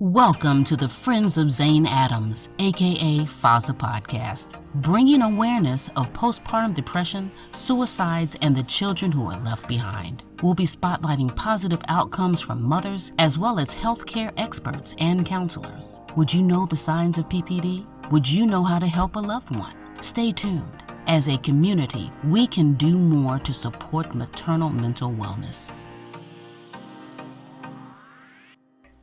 Welcome to the Friends of Zane Adams, aka FOZA podcast, bringing awareness of postpartum depression, suicides, and the children who are left behind. We'll be spotlighting positive outcomes from mothers as well as healthcare experts and counselors. Would you know the signs of PPD? Would you know how to help a loved one? Stay tuned. As a community, we can do more to support maternal mental wellness.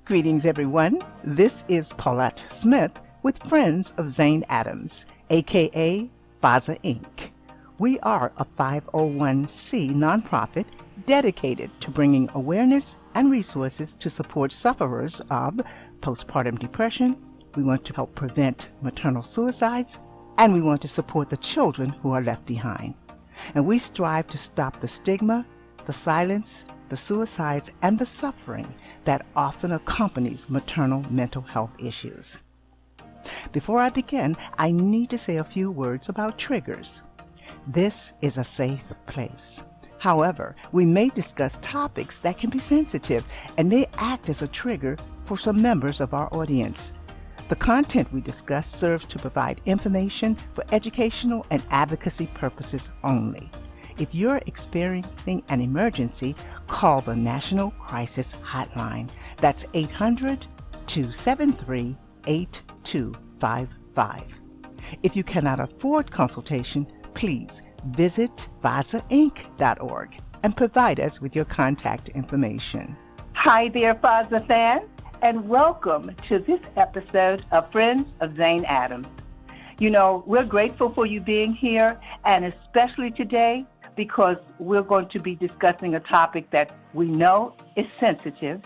Greetings, everyone. This is Paulette Smith with Friends of Zane Adams, aka FOZA Inc. We are a 501c nonprofit dedicated to bringing awareness and resources to support sufferers of postpartum depression. We want to help prevent maternal suicides, and we want to support the children who are left behind. And we strive to stop the stigma, the silence, the suicides, and the suffering that often accompanies maternal mental health issues. Before I begin, I need to say a few words about triggers. This is a safe place. However, we may discuss topics that can be sensitive and may act as a trigger for some members of our audience. The content we discuss serves to provide information for educational and advocacy purposes only. If you're experiencing an emergency, call the National Crisis Hotline. That's 800-273-8255. If you cannot afford consultation, please visit FOZAinc.org and provide us with your contact information. Hi there, FOZA fans, and welcome to this episode of Friends of Zane Adams. You know, we're grateful for you being here, and especially today, because we're going to be discussing a topic that we know is sensitive,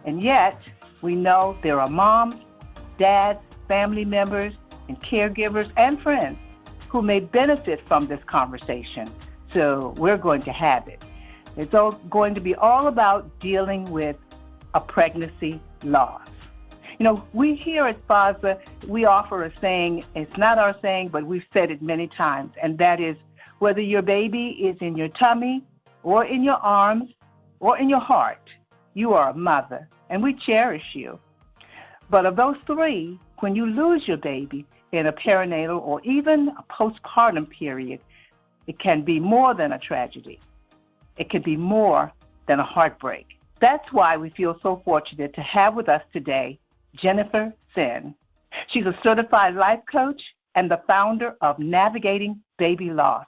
and yet we know there are moms, dads, family members, and caregivers and friends who may benefit from this conversation. So we're going to have it. It's going to be all about dealing with a pregnancy loss. You know, we here at FOZA, we offer a saying. It's not our saying, but we've said it many times, and that is, whether your baby is in your tummy or in your arms or in your heart, you are a mother, and we cherish you. But of those three, when you lose your baby in a perinatal or even a postpartum period, it can be more than a tragedy. It can be more than a heartbreak. That's why we feel so fortunate to have with us today Jennifer Senn. She's a certified life coach and the founder of Navigating Baby Loss.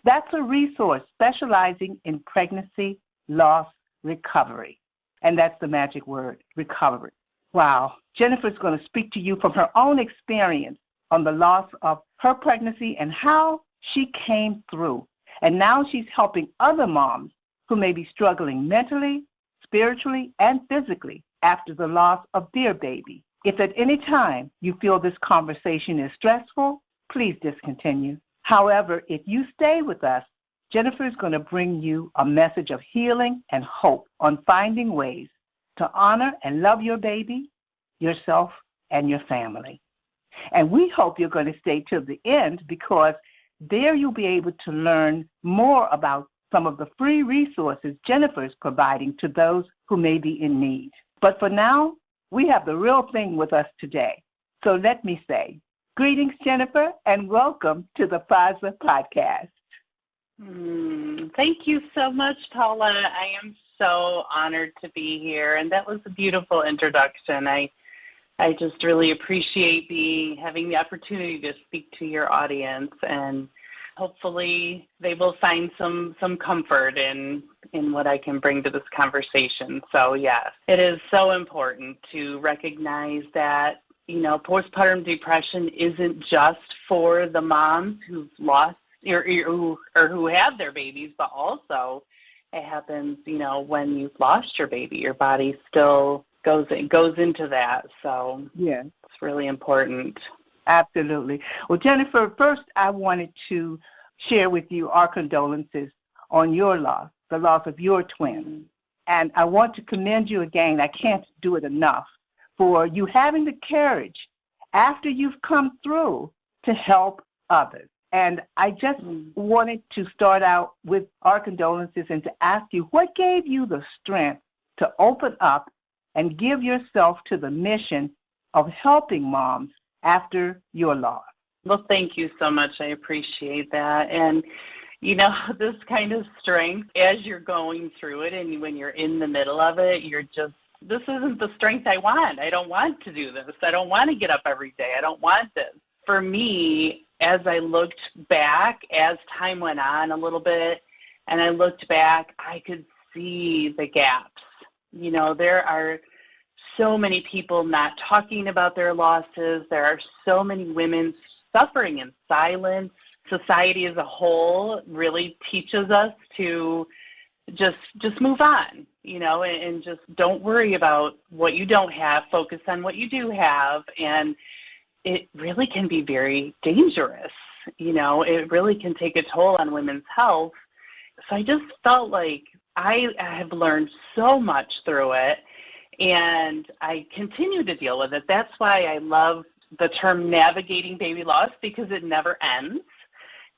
That's a resource specializing in pregnancy loss recovery. And that's the magic word, recovery. Wow. Jennifer's going to speak to you from her own experience on the loss of her pregnancy and how she came through. And now she's helping other moms who may be struggling mentally, spiritually, and physically after the loss of their baby. If at any time you feel this conversation is stressful, please discontinue. However, if you stay with us, Jennifer is going to bring you a message of healing and hope on finding ways to honor and love your baby, yourself, and your family. And we hope you're going to stay till the end, because there you'll be able to learn more about some of the free resources Jennifer is providing to those who may be in need. But for now, we have the real thing with us today. So let me say, greetings, Jennifer, and welcome to the FOZA podcast. Thank you so much, Paula. I am so honored to be here, and that was a beautiful introduction. I just really appreciate having the opportunity to speak to your audience, and hopefully they will find some comfort in what I can bring to this conversation. So yes, it is so important to recognize that, you know, postpartum depression isn't just for the moms who've lost or who have their babies, but also it happens, you know, when you've lost your baby. Your body still goes into that. So yeah, it's really important. Absolutely. Well, Jennifer, first I wanted to share with you our condolences on your loss, the loss of your twins. And I want to commend you again. I can't do it enough for you having the courage after you've come through to help others. And I just wanted to start out with our condolences and to ask you, what gave you the strength to open up and give yourself to the mission of helping moms after your loss. Well, thank you so much. I appreciate that. And, you know, this kind of strength, as you're going through it and when you're in the middle of it, you're just, this isn't the strength I want. I don't want to do this. I don't want to get up every day. I don't want this. For me, as I looked back, as time went on a little bit, and I looked back, I could see the gaps. You know, there are so many people not talking about their losses. There are so many women suffering in silence. Society as a whole really teaches us to just move on, you know, and just don't worry about what you don't have. Focus on what you do have. And it really can be very dangerous. You know, it really can take a toll on women's health. So I just felt like I have learned so much through it, and I continue to deal with it. That's why I love the term navigating baby loss, because it never ends,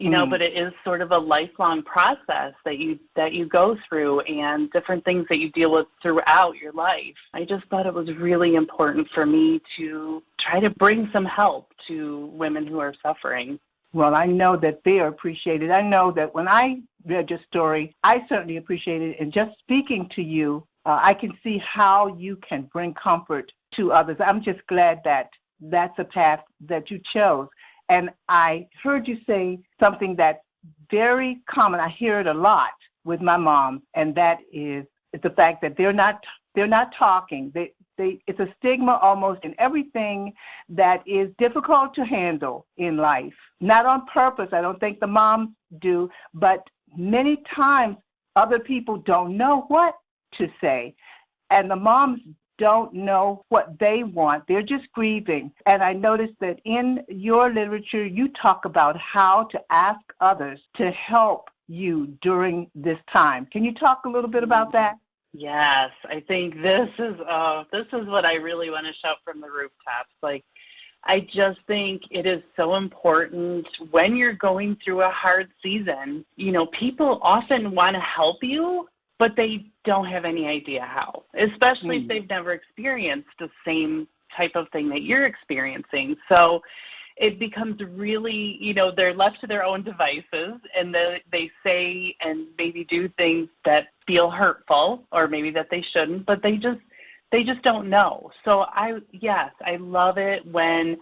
you know, but it is sort of a lifelong process that you go through, and different things that you deal with throughout your life. I just thought it was really important for me to try to bring some help to women who are suffering. Well, I know that they are appreciated. I know that when I read your story, I certainly appreciated it. And just speaking to you, I can see how you can bring comfort to others. I'm just glad that that's a path that you chose. And I heard you say something that's very common. I hear it a lot with my mom, and that is the fact that they're not talking. It's a stigma almost in everything that is difficult to handle in life. Not on purpose, I don't think the moms do, but many times other people don't know what to say, and the moms don't know what they want. They're just grieving. And I noticed that in your literature, you talk about how to ask others to help you during this time. Can you talk a little bit about that? Yes, I think this is what I really want to shout from the rooftops. Like, I just think it is so important when you're going through a hard season. You know, people often want to help you, but they don't have any idea how, especially if they've never experienced the same type of thing that you're experiencing. So it becomes really, you know, they're left to their own devices, and they say and maybe do things that feel hurtful, or maybe that they shouldn't, but they just don't know. So I love it when,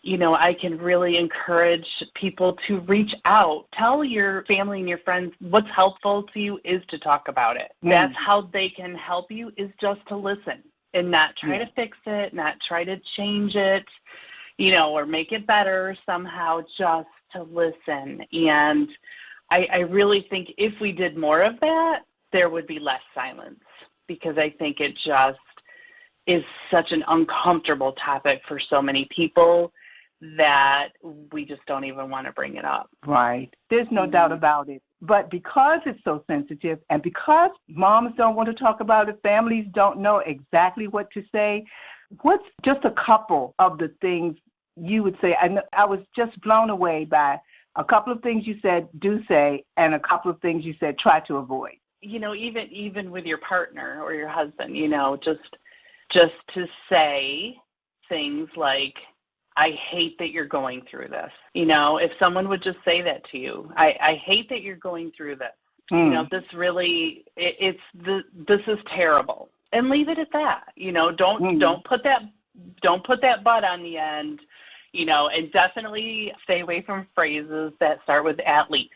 you know, I can really encourage people to reach out. Tell your family and your friends what's helpful to you is to talk about it. That's how they can help you, is just to listen and not try to fix it, not try to change it, you know, or make it better somehow, just to listen. And I really think if we did more of that, there would be less silence, because I think it just is such an uncomfortable topic for so many people that we just don't even want to bring it up. Right. There's no doubt about it. But because it's so sensitive, and because moms don't want to talk about it, families don't know exactly what to say, what's just a couple of the things you would say? I was just blown away by a couple of things you said do say, and a couple of things you said try to avoid. You know, even with your partner or your husband, you know, just to say things like, I hate that you're going through this. You know, if someone would just say that to you, I hate that you're going through this. You know, this really, this is terrible. And leave it at that. You know, don't put that but on the end, you know, and definitely stay away from phrases that start with at least.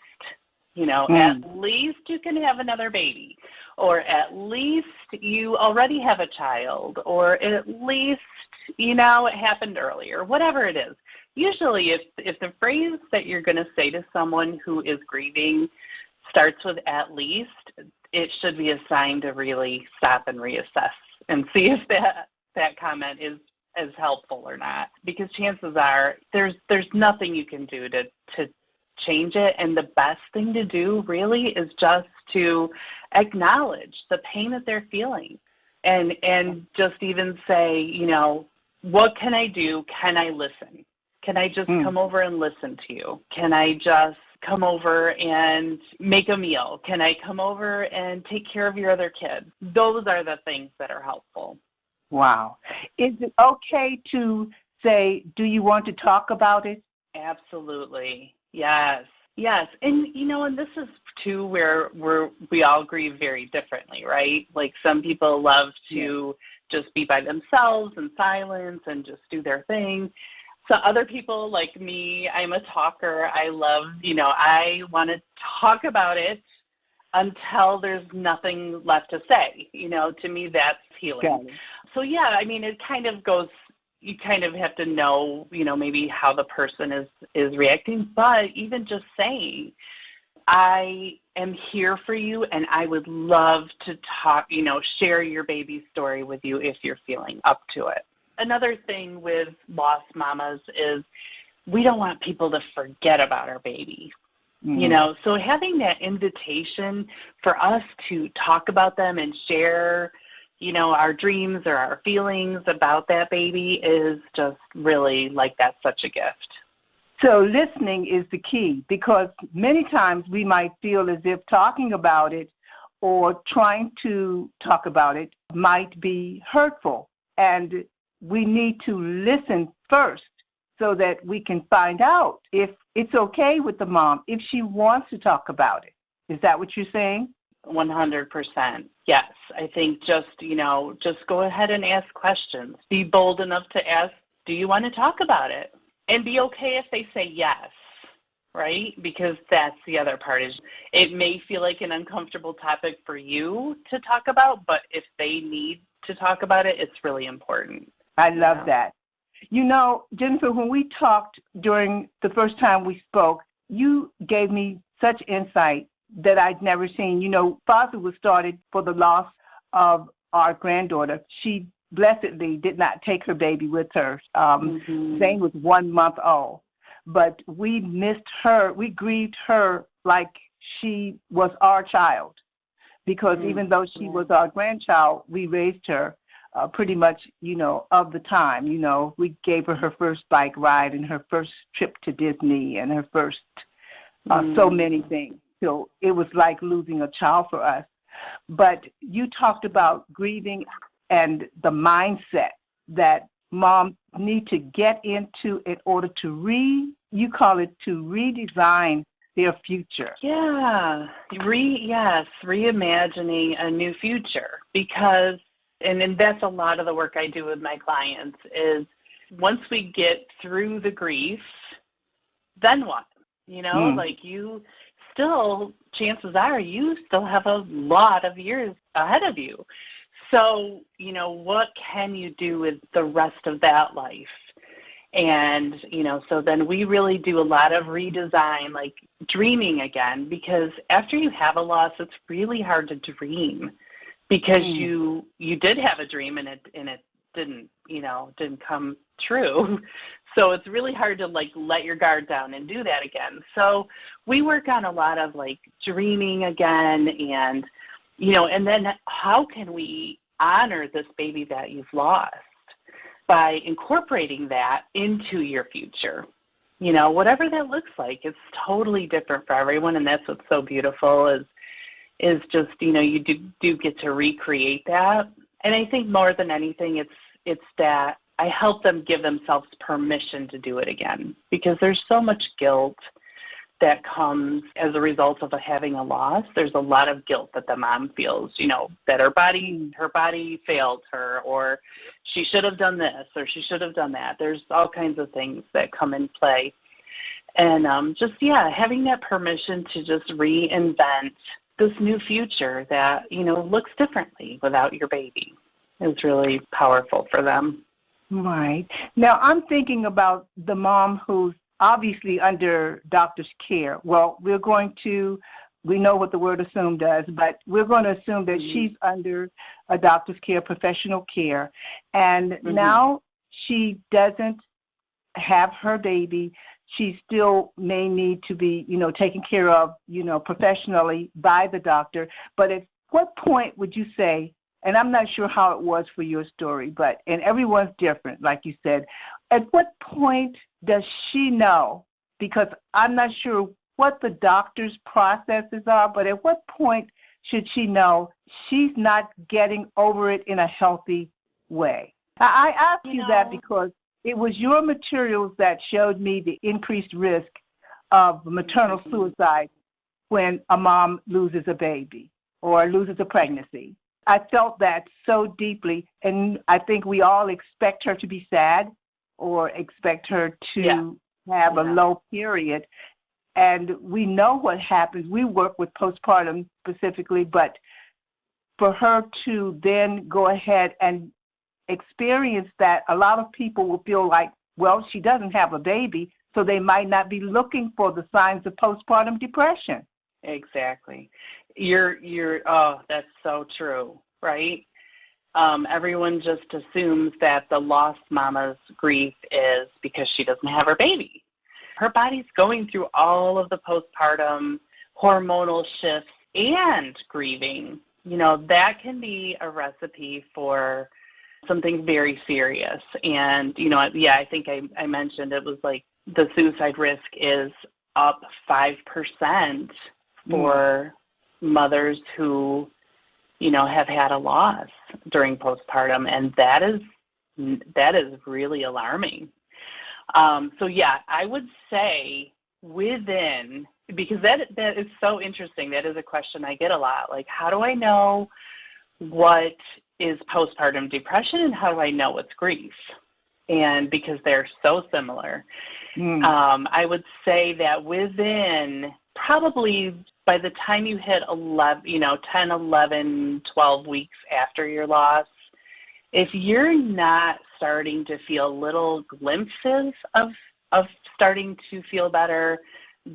You know, at least you can have another baby, or at least you already have a child, or at least, you know, it happened earlier, whatever it is. Usually if the phrase that you're going to say to someone who is grieving starts with at least, it should be a sign to really stop and reassess and see if that comment is as helpful or not. Because chances are there's nothing you can do to change it, and the best thing to do really is just to acknowledge the pain that they're feeling, and just even say, you know, what can I do? Can I listen? Can I just come over and listen to you? Can I just come over and make a meal? Can I come over and take care of your other kids? Those are the things that are helpful. Wow. Is it okay to say, do you want to talk about it? Absolutely. Yes. Yes. And, and this is, too, where we all grieve very differently, right? Like some people love to just be by themselves in silence and just do their thing. So other people like me, I'm a talker. I love, I want to talk about it until there's nothing left to say. To me, that's healing. So, yeah, I mean, it kind of goes, you kind of have to know, maybe how the person is reacting. But even just saying, I am here for you, and I would love to talk, share your baby's story with you if you're feeling up to it. Another thing with lost mamas is we don't want people to forget about our baby. So having that invitation for us to talk about them and share, our dreams or our feelings about that baby is just really that's such a gift. So listening is the key, because many times we might feel as if talking about it or trying to talk about it might be hurtful. And we need to listen first so that we can find out if it's okay with the mom, if she wants to talk about it. Is that what you're saying? 100%. Yes. I think just go ahead and ask questions. Be bold enough to ask, do you want to talk about it? And be okay if they say yes, right? Because that's the other part is it may feel like an uncomfortable topic for you to talk about, but if they need to talk about it, it's really important. I love that. Jennifer, when we talked during the first time we spoke, you gave me such insight that I'd never seen. FOZA was started for the loss of our granddaughter. She blessedly did not take her baby with her. Zane was 1 month old. But we missed her. We grieved her like she was our child, because even though she was our grandchild, we raised her pretty much, of the time. We gave her first bike ride and her first trip to Disney and her first so many things. So it was like losing a child for us. But you talked about grieving and the mindset that moms need to get into in order to you call it to redesign their future. Yeah, reimagining a new future, because, and that's a lot of the work I do with my clients, is once we get through the grief, then what? You still, chances are you still have a lot of years ahead of you. So, what can you do with the rest of that life? And, so then we really do a lot of redesign, like dreaming again, because after you have a loss, it's really hard to dream, because you did have a dream and it didn't come true. So it's really hard to let your guard down and do that again. So we work on a lot of dreaming again, and and then how can we honor this baby that you've lost by incorporating that into your future? Whatever that looks like, it's totally different for everyone, and that's what's so beautiful is just, you do get to recreate that. And I think more than anything, it's that I help them give themselves permission to do it again, because there's so much guilt that comes as a result of having a loss. There's a lot of guilt that the mom feels, that her body failed her, or she should have done this, or she should have done that. There's all kinds of things that come in play. And having that permission to just reinvent this new future that, looks differently without your baby is really powerful for them. Right. Now, I'm thinking about the mom who's obviously under doctor's care. Well, we know what the word assume does, but we're going to assume that she's under a doctor's care, professional care, and now she doesn't have her baby. She still may need to be, taken care of, professionally by the doctor. But at what point would you say, and I'm not sure how it was for your story, and everyone's different, like you said, at what point does she know? Because I'm not sure what the doctor's processes are, but at what point should she know she's not getting over it in a healthy way? I ask you that because it was your materials that showed me the increased risk of maternal suicide when a mom loses a baby or loses a pregnancy. I felt that so deeply, and I think we all expect her to be sad or expect her to have a low period. And we know what happens. We work with postpartum specifically, but for her to then go ahead and experience that, a lot of people will feel like, well, she doesn't have a baby, so they might not be looking for the signs of postpartum depression. Exactly. That's so true, right? Everyone just assumes that the lost mama's grief is because she doesn't have her baby. Her body's going through all of the postpartum hormonal shifts and grieving. That can be a recipe for something very serious. And, I think I mentioned it was like the suicide risk is up 5% for mothers who, have had a loss during postpartum. And that is really alarming. I would say because that is so interesting. That is a question I get a lot. Like, how do I know what is postpartum depression and how do I know what's grief? And because they're so similar, I would say that within probably by the time you hit 10, 11, 12 weeks after your loss, if you're not starting to feel little glimpses of starting to feel better,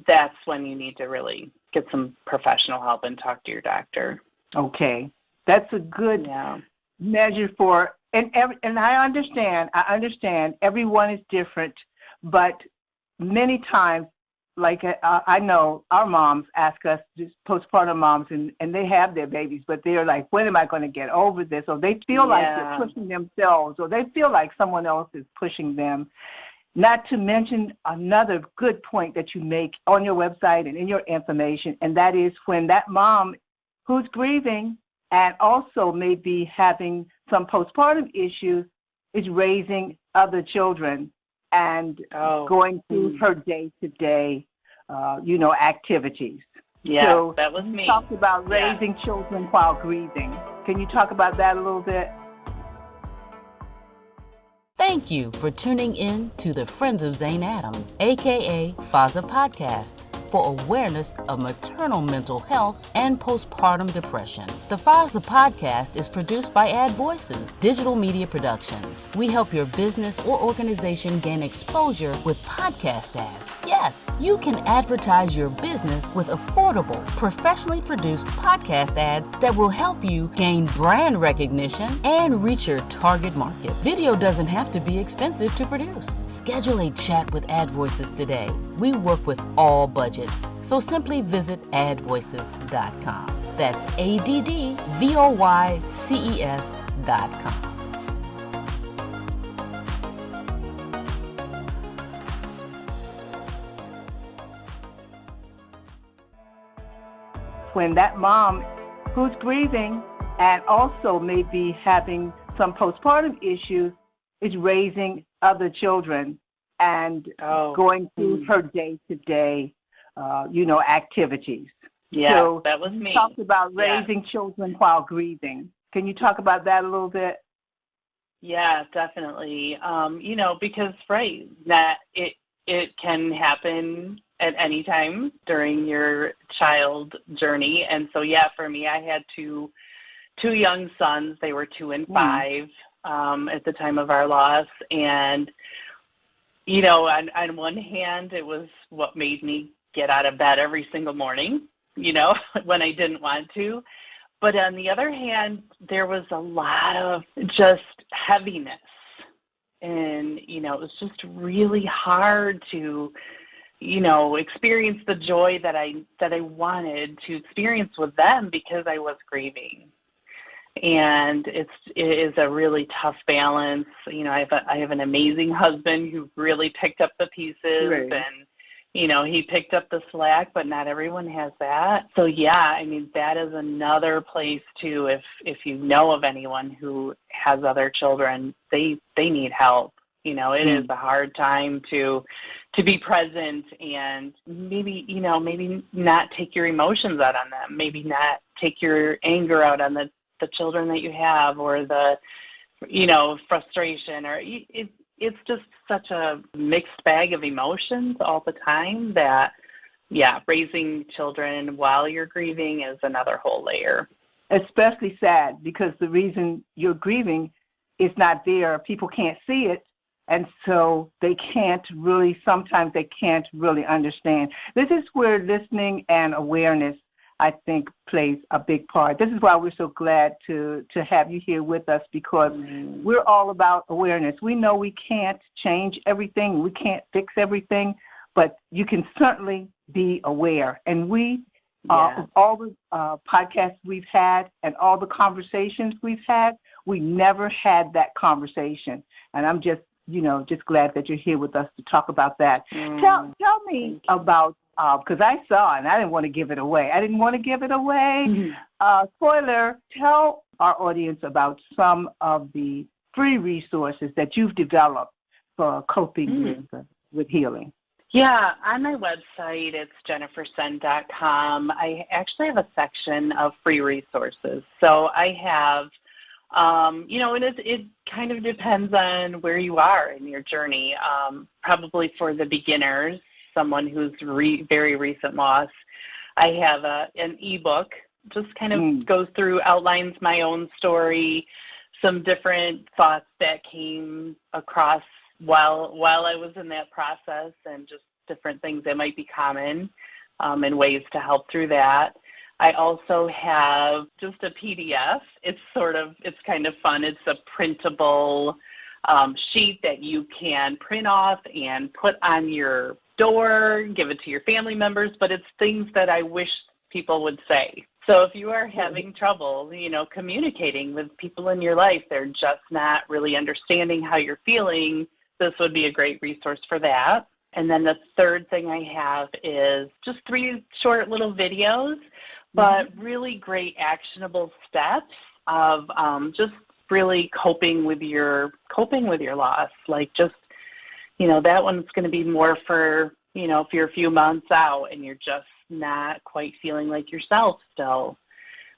that's when you need to really get some professional help and talk to your doctor. Okay. That's a good measure for, and I understand everyone is different, but many times, like I know our moms ask us, just postpartum moms, and they have their babies, but they're like, when am I going to get over this? Or they feel like they're pushing themselves, or they feel like someone else is pushing them. Not to mention another good point that you make on your website and in your information, and that is when that mom who's grieving and also may be having some postpartum issues is raising other children and going through her day-to-day, activities. Yeah, so that was me. You talked about raising children while grieving. Can you talk about that a little bit? Thank you for tuning in to the Friends of Zane Adams, aka FOZA podcast, for awareness of maternal mental health and postpartum depression. The FOZA podcast is produced by Ad Voices, digital media productions. We help your business or organization gain exposure with podcast ads. Yes, you can advertise your business with affordable, professionally produced podcast ads that will help you gain brand recognition and reach your target market. Video doesn't have to be expensive to produce. Schedule a chat with Ad Voices today. We work with all budgets, so simply visit advoices.com. That's ADDVOYCES.com. When that mom who's grieving and also may be having some postpartum issues is raising other children and going through her day-to-day, activities. Yeah, so that was me. You talked about raising children while grieving. Can you talk about that a little bit? Yeah, definitely. Because that it can happen at any time during your child journey. And so, for me, I had two young sons. They were 2 and 5 at the time of our loss. And, on one hand, it was what made me get out of bed every single morning, when I didn't want to. But on the other hand, there was a lot of just heaviness. And, it was just really hard to, experience the joy that I wanted to experience with them because I was grieving. And it is a really tough balance. I have an amazing husband who really picked up the pieces, and he picked up the slack, but not everyone has that. So yeah, I mean, that is another place too. If you know of anyone who has other children, they need help. It is a hard time to be present and maybe not take your emotions out on them, maybe not take your anger out on the children that you have, or the, frustration, or it's just such a mixed bag of emotions all the time that, raising children while you're grieving is another whole layer. Especially sad, because the reason you're grieving is not there. People can't see it, and so sometimes they can't really understand. This is where listening and awareness, I think, plays a big part. This is why we're so glad to have you here with us, because we're all about awareness. We know we can't change everything. We can't fix everything, but you can certainly be aware. And all the podcasts we've had and all the conversations we've had, we never had that conversation. And I'm just glad that you're here with us to talk about that. Tell me about, because I saw and I didn't want to give it away. Spoiler, tell our audience about some of the free resources that you've developed for coping with healing. Yeah, on my website, it's jennifersenn.com. I actually have a section of free resources. So I have, and it kind of depends on where you are in your journey. Probably for the beginners, someone who's very recent loss, I have an ebook, just kind of goes through, outlines my own story, some different thoughts that came across while I was in that process, and just different things that might be common, and ways to help through that. I also have just a PDF. It's kind of fun. It's a printable sheet that you can print off and put on your door, give it to your family members, but it's things that I wish people would say. So if you are having trouble, communicating with people in your life, they're just not really understanding how you're feeling, this would be a great resource for that. And then the third thing I have is just 3 short little videos, but really great actionable steps of just really coping with your loss. Like, just, that one's going to be more for, if you're a few months out and you're just not quite feeling like yourself still,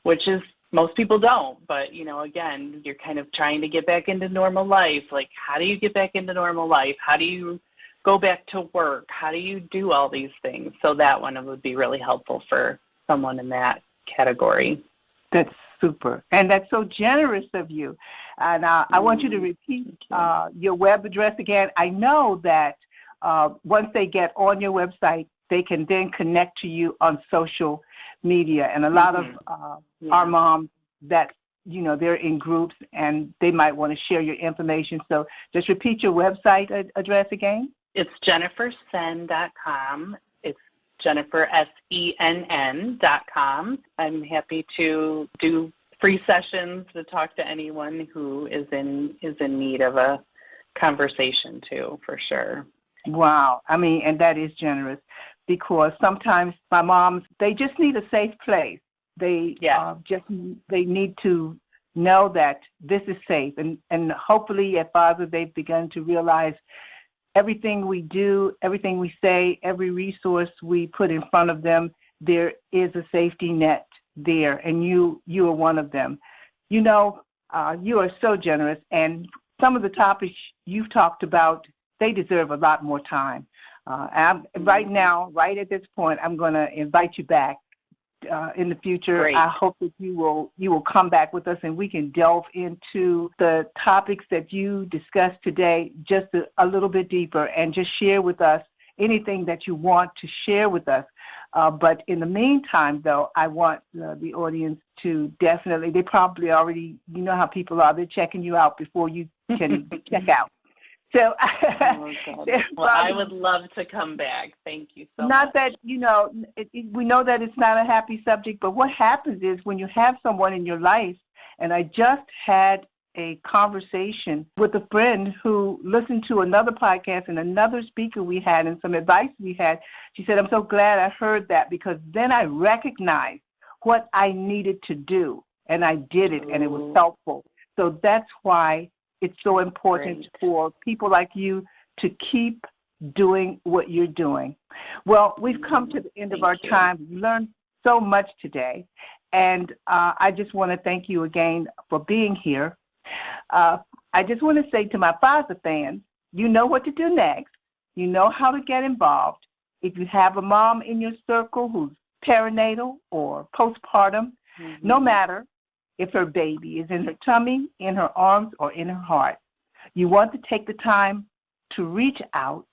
which is, most people don't. But, again, you're kind of trying to get back into normal life. Like, how do you get back into normal life? How do you go back to work? How do you do all these things? So that one would be really helpful for someone in that category. That's super. And that's so generous of you. And I want you to repeat your web address again. I know that once they get on your website, they can then connect to you on social media. And a lot of our moms that, they're in groups and they might want to share your information. So just repeat your website address again. It's jennifersenn.com. It's jennifersenn.com. I'm happy to do free sessions to talk to anyone who is in need of a conversation too, for sure. Wow. I mean, and that is generous, because sometimes my moms, they just need a safe place. They they need to know that this is safe. And hopefully at FOZA they've begun to realize everything we do, everything we say, every resource we put in front of them, there is a safety net there, and you are one of them. You are so generous, and some of the topics you've talked about, they deserve a lot more time. Right now, right at this point, I'm going to invite you back in the future. Great. I hope that you will come back with us and we can delve into the topics that you discussed today just a little bit deeper, and just share with us anything that you want to share with us. But in the meantime, though, I want the audience to definitely, they probably already, you know how people are, they're checking you out before you can check out. So well, I would love to come back. Thank you so much. Not that, we know that it's not a happy subject, but what happens is when you have someone in your life, and I just had a conversation with a friend who listened to another podcast and another speaker we had and some advice we had. She said, I'm so glad I heard that because then I recognized what I needed to do, and I did it, and it was helpful. So that's why it's so important for people like you to keep doing what you're doing. Well, we've come to the end of our time. We learned so much today, and I just want to thank you again for being here. I just want to say to my FOZA fans, you know what to do next. You know how to get involved. If you have a mom in your circle who's perinatal or postpartum, no matter if her baby is in her tummy, in her arms, or in her heart, you want to take the time to reach out,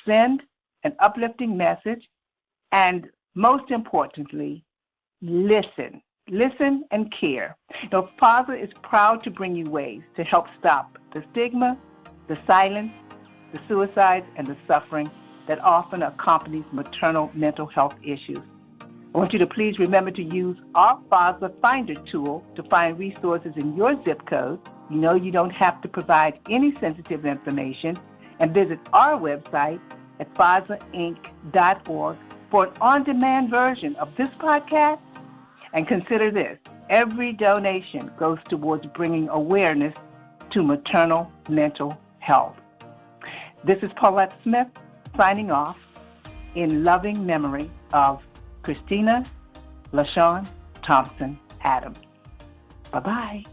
send an uplifting message, and most importantly, listen. Listen and care. Now, FOZA is proud to bring you ways to help stop the stigma, the silence, the suicides, and the suffering that often accompanies maternal mental health issues. I want you to please remember to use our FOZA Finder tool to find resources in your zip code. You know you don't have to provide any sensitive information, and visit our website at FOZAinc.org for an on-demand version of this podcast. And consider this, every donation goes towards bringing awareness to maternal mental health. This is Paulette Smith signing off in loving memory of Christina LaShawn Thompson Adams. Bye-bye.